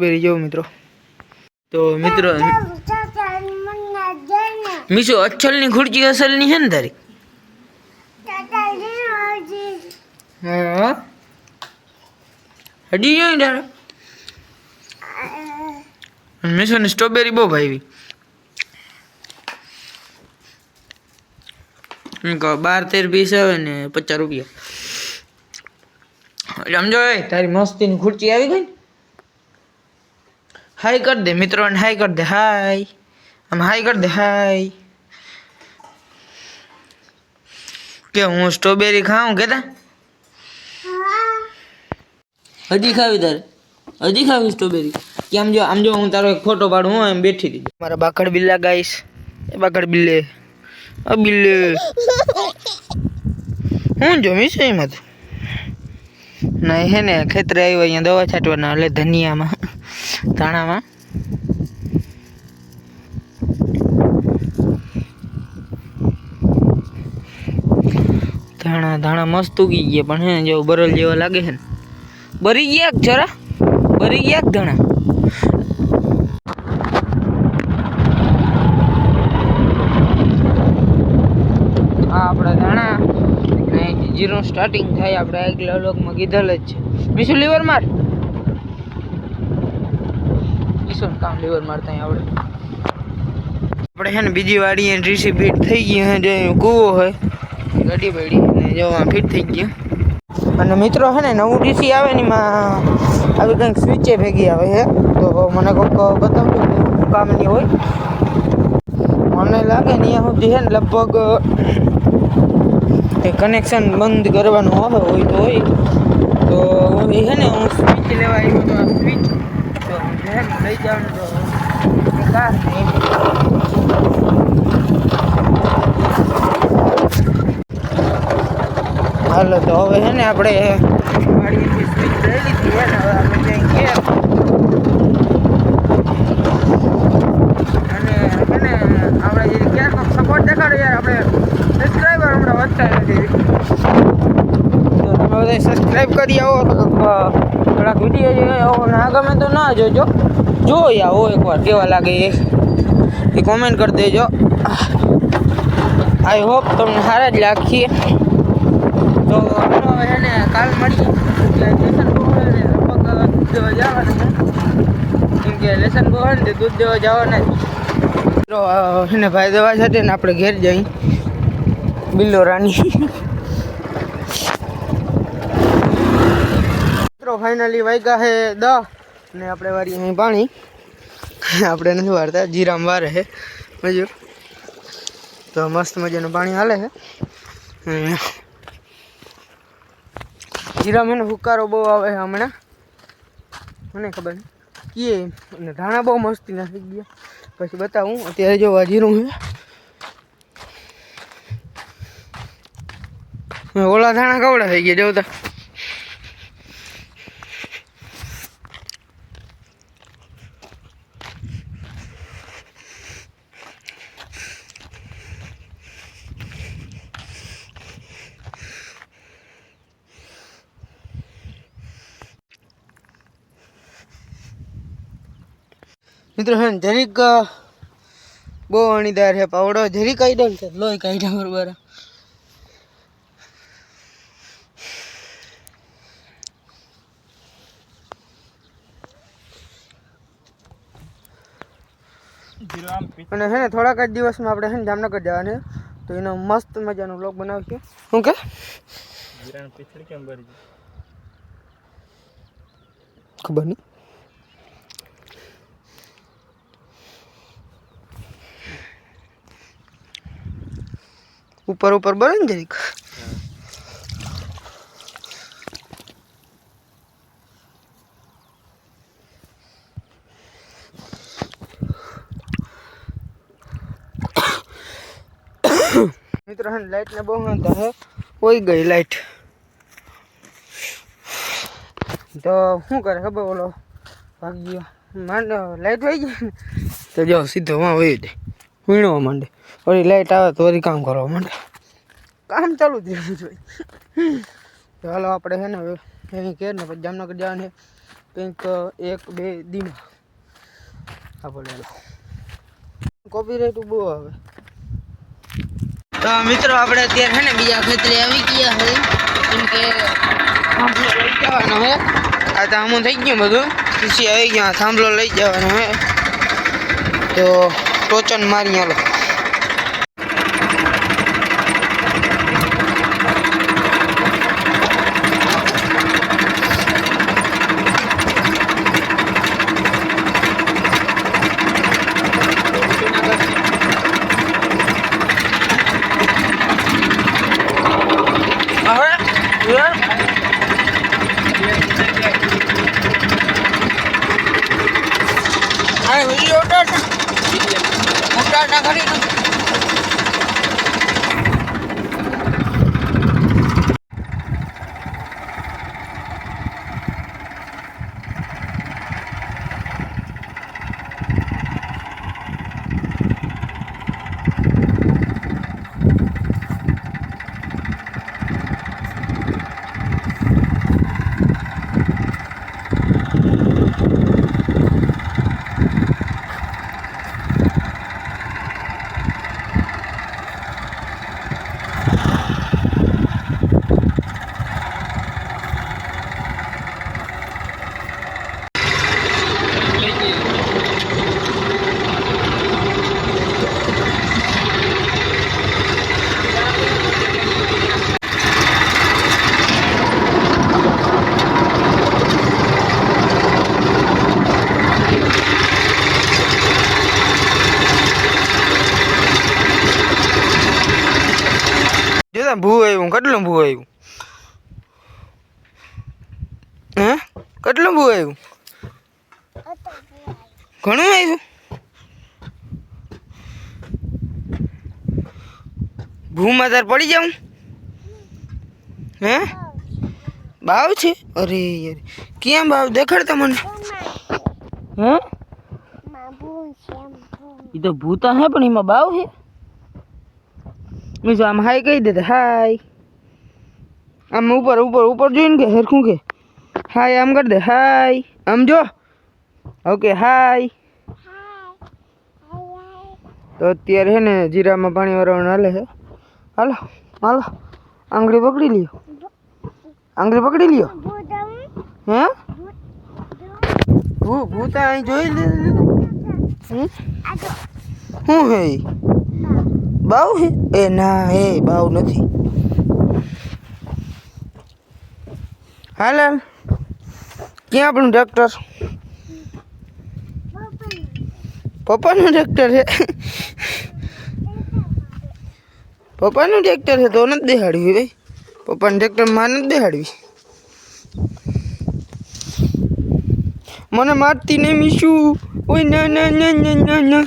Strawberry જો મિત્રો તો મિત્રો મીશો અચ્છલની ખુરચી અસલની છે ને તારી હા હજી જોઈ તારે મીશો ની સ્ટ્રોબેરી બહુ ભાવી 12-13 પીસ આવે ને 50 રૂપિયા સમજો તારી મસ્તીની ખુરચી આવી ગઈ હાય કર દે મિત્રોને હાય કર દે હાય આમ હાય કર દે હાય કે હું સ્ટ્રોબેરી ખાઉં કેતા હજી ખાવી તારે હજી ખાવી સ્ટ્રોબેરી કે આમ જો હું તારો એક ફોટો પાડું હું એમ બેઠી હતી મારા બાકડ બિલ્લા ગાઈસ એ બાકડ બિલ્લે બિલ્લે હું જો મીશો એમાં નહીં હે ને ખેતરે આવ્યો અહીંયા દવા છાંટવાના એટલે ધનિયામાં ધાણામાં ધાણા મસ્ત ઉગી ગયા પણ હે જો બરલ જેવા લાગે છે ને બરી ગયા જરા બરી ગયા ધાણા આપણા ધાણા જીરો સ્ટાર્ટિંગ થાય આપણે આગલા લોકમાં કીધેલ જ છે મીશુ લીવર માર મીશુ કામ લીવર મારતા આપણે હે ને બીજી વાડી એ રીસી ફીટ થઈ ગઈ હે જે કૂવો હોય ગાડી પડી ને જો ફીટ થઈ ગયું અને મિત્રો હે ને નવું ડીસી આવે ને માં આવી કંઈક સ્વિચે ભેગી આવે છે તો મને કોઈક બતાવજો કે કામની હોય મને લાગે ને અહીંયા સુધી છે ને લગભગ કનેક્શન બંધ કરવાનું આવે હોય તો એ હે ને હું સ્વિચ લેવા આવ્યો તો આ સ્વિચ તો લઈ જવાનું તો હાલો તો હવે હે ને આપણે ગાડીની સ્વિચ લઈ લીધી હે ને હવે આપણે ક્યાંય અને હે ને આપણે જે ક્યારનો સપોર્ટ દેખાડો યાર આપણે સબસ્ક્રાઈબર હમણાં વધતા નથી તો તમે બધા સબસ્ક્રાઈબ કરી આવો થોડાક વિડીયો ના ગમે તો ના જોજો જોઈ આવો એકવાર કેવા લાગે એ કોમેન્ટ કરી દેજો આઈ હોપ તમને સારા જ લાગીએ તો હવે એને કાલ મળીએ લેસન બહુ હોય ને લગભગ દૂધ દેવા જવાના કેમ કે લેસન બહુ હોય ને દૂધ દેવા જવાના તો એને ભાઈ દવા સાથે ને આપણે ઘેર જઈ બિલ્લો રાની મિત્રો ફાઇનલી વાગ્યા છે 10 ને આપણે વારી અહીં પાણી આપણે નથી વારતા જીરામ વારે છે મજો તો મસ્ત મજાનું પાણી હાલે છે જીરામ એને હુકારો બહુ આવે છે હમણાં મને ખબર નહીં કીએ અને ધાણા બહુ મસ્તી નાખી ગયા પછી બતાવું અત્યારે જો જીરું છે ઓલા ધાણા કવડા થઈ ગયા જોતા મિત્રો હે જરીક બહુ અણીદાર છે પાવડો જરીક કાઢ્યો છે લોહી કાઢ્યા બરોબર અને હે ને થોડાક જ દિવસમાં આપણે હે ને જામનગર જવાના તો એનો મસ્ત મજાનો વ્લોગ બનાવશું શું કે ખબર નહીં ऊपर ऊपर बने ने जरीक मित्र हन लाइट ने बहुत होता है वही गई लाइट तो शू करे खबर बोलो भाग गया मान लाइट वही गई तो जाओ सीधो वहाँ वही दे वीणवा मांडे और लाइट आवे तो वही काम करवा मांडे काम चालू थी तो हालो आपणे है ने के ने जामनगर जाने કંઈક 1-2 દીમાં આપણે કોપીરાઇટ બહુ આવે. તો મિત્રો આપણે અત્યારે છે ને બીજા ખેતરે આવી ગયા છે કેમ કે થાંભલો લઈ જવાનો હે. આ તો આમું થઈ ગયું બધું ખુશી આવી ગયા થાંભલો લઈ જવાનો હે તો ટોચન મારી હાલો. ભૂ આવ્યું કેટલું ભૂ આવ્યું હે કેટલું ભૂ આવ્યું ઘણું આવ્યું ભૂમાં તાર પડી જાઉં હે બાવ છે અરે યાર ક્યાં બાવ દેખાડતા મને હે એ તો ભૂતા હે પણ એમાં બાવ છે मीस आम हाय कही देते हाय आम ऊपर ऊपर ऊपर जो इनके हरखू के हाय आम कर दे हाय आम जो ओके हाय तो अत्यार है ने जीरा में पानी वाला नाले है हालो हालो आंगली पकड़ी लियो आंगली पकड़ी लियो हैं भूता आई જોઈ લે હું હે બાવ હે એ ના એ બાવ નથી હાલ હાલ ક્યાં આપણું ટ્રેક્ટર પપ્પાનું ટ્રેક્ટર છે પપ્પાનું ટ્રેક્ટર છે તો નથી દેખાડવી ભાઈ પપ્પાનું ટ્રેક્ટર માં નથી દેખાડવી મને મારતી નહીં મીશું ઓય ના ના ના ના ના ના